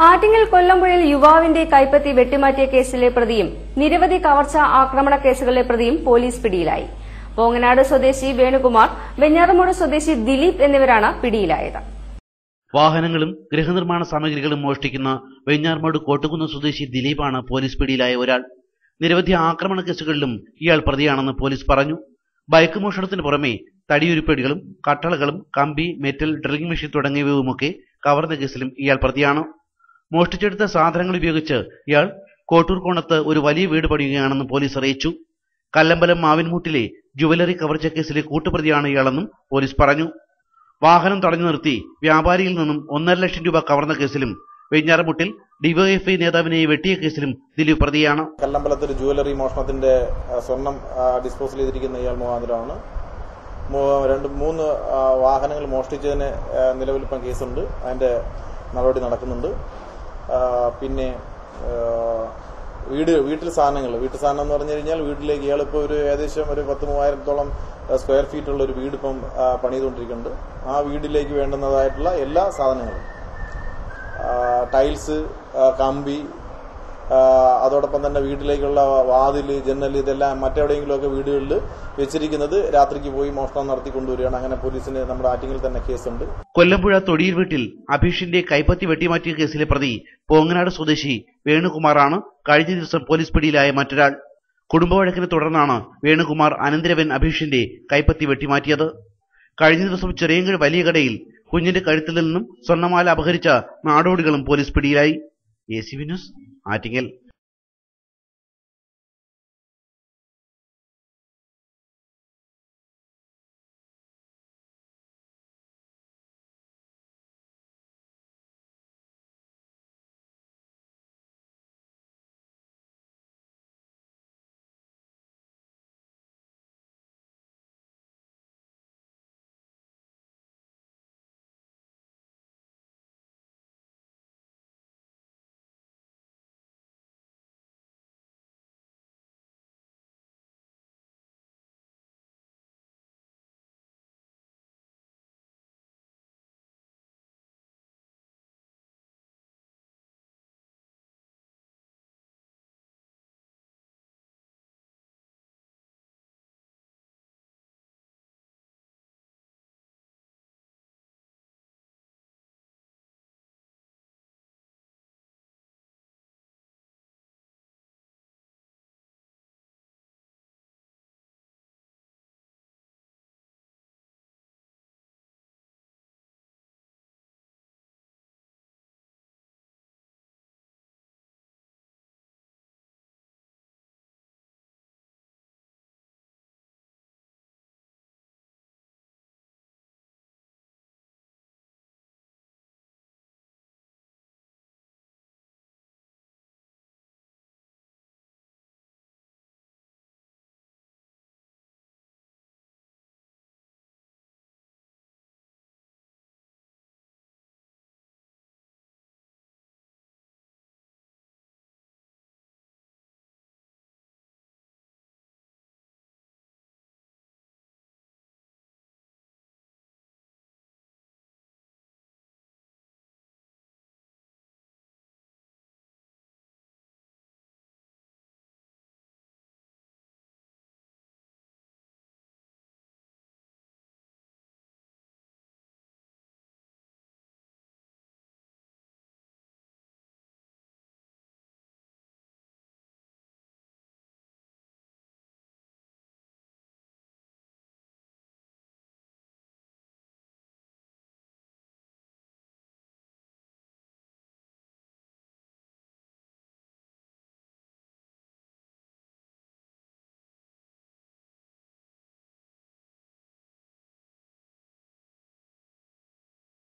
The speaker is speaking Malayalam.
ആറ്റിങ്ങൽ കൊല്ലമ്പുഴയിൽ യുവാവിന്റെ കൈപ്പത്തി വെട്ടിമാറ്റിയ കേസിലെ പ്രതിയും നിരവധി കവർച്ചാ ആക്രമണ കേസുകളിലെ പ്രതിയും പോലീസ് പിടിയിലായി. പോങ്ങനാട് സ്വദേശി വേണുകുമാർ, വെഞ്ഞാറമൂട് സ്വദേശി ദിലീപ് എന്നിവരാണ് പിടിയിലായത്. വാഹനങ്ങളും ഗൃഹനിർമ്മാണ സാമഗ്രികളും മോഷ്ടിക്കുന്ന വെഞ്ഞാറമൂട് കോട്ടുകുന്ന് സ്വദേശി ദിലീപാണ് പോലീസ് പിടിയിലായ ഒരാൾ. നിരവധി ആക്രമണ കേസുകളിലും ഇയാൾ പ്രതിയാണെന്ന് പോലീസ് പറഞ്ഞു. ബൈക്ക് മോഷണത്തിന് പുറമെ തടിയുരുപ്പടികളും കട്ടളകളും കമ്പി, മെറ്റൽ, ഡ്രില്ലിംഗ് മെഷീൻ തുടങ്ങിയവയുമൊക്കെ കവർന്ന കേസിലും ഇയാൾ പ്രതിയാണ്. മോഷ്ടിച്ചെടുത്ത സാധനങ്ങൾ ഉപയോഗിച്ച് ഇയാൾ കോട്ടൂർക്കോണത്ത് ഒരു വലിയ വീട് പണിയുകയാണെന്ന് പോലീസ് അറിയിച്ചു. കല്ലമ്പലം മാവിൻമൂട്ടിലെ ജുവലറി കവർച്ച കേസിലെ കൂട്ടുപ്രതിയാണ് ഇയാളെന്നും പോലീസ് പറഞ്ഞു. വാഹനം തടഞ്ഞു നിർത്തി വ്യാപാരിയിൽ നിന്നും 1.5 ലക്ഷം രൂപ കവർന്ന കേസിലും വെഞ്ഞാറമൂട്ടിൽ ഡിവൈഎഫ്ഐ നേതാവിനെ വെട്ടിയ കേസിലും ദിലീപ് പ്രതിയാണ്. കല്ലമ്പലത്തിൽ ജുവലറി മോഷണത്തിന്റെ സ്വർണം ഡിസ്പോസൽ ചെയ്തിരിക്കുന്ന ഇയാൾ മുഖാന്തരമാണ്. 2-3 വാഹനങ്ങൾ മോഷ്ടിച്ചതിന് നിലവിൽ ഇപ്പം കേസുണ്ട്. അതിന്റെ നടപടി നടക്കുന്നുണ്ട്. പിന്നെ വീട്ടിൽ സാധനം എന്ന് പറഞ്ഞു കഴിഞ്ഞാൽ വീട്ടിലേക്ക് ഇയാളിപ്പോൾ ഏകദേശം ഒരു 10,000-3000-ഓളം സ്ക്വയർ ഫീറ്റ് ഉള്ള ഒരു വീട് ഇപ്പം പണിതുകൊണ്ടിരിക്കുന്നുണ്ട്. ആ വീട്ടിലേക്ക് വേണ്ടുന്നതായിട്ടുള്ള എല്ലാ സാധനങ്ങളും, ടൈൽസ്, കമ്പി, അതോടൊപ്പം തന്നെ വീട്ടിലേക്കുള്ള വാതില്, ജനൽ, ഇതെല്ലാം മറ്റെവിടെയെങ്കിലുമൊക്കെ വീടുകളിൽ വെച്ചിരിക്കുന്നത് രാത്രിക്ക് പോയി മോഷണം നടത്തി കൊണ്ടുവരികയാണ്. അങ്ങനെ പോലീസിന് നമ്മുടെ ആറ്റിങ്ങിൽ തന്നെ കേസുണ്ട്. കൊല്ലമ്പുഴ തൊടിയിൽ വീട്ടിൽ അഭീഷിന്റെ കൈപ്പത്തി വെട്ടിമാറ്റിയ കേസിലെ പ്രതി പോങ്ങനാട് സ്വദേശി വേണുകുമാറാണ് കഴിഞ്ഞ ദിവസം പോലീസ് പിടിയിലായ മറ്റൊരാൾ. കുടുംബവഴക്കിനെ തുടർന്നാണ് വേണുകുമാർ അനന്തരവൻ അഭീഷിന്റെ കൈപ്പത്തി വെട്ടിമാറ്റിയത്. കഴിഞ്ഞ ദിവസം ചെറിയങ്കഴ് വലിയ കടയിൽ കുഞ്ഞിന്റെ കഴുത്തിൽ നിന്നും സ്വർണ്ണമാല അപഹരിച്ച നാടോടികളും പോലീസ് പിടിയിലായി. ACV news, Attingal.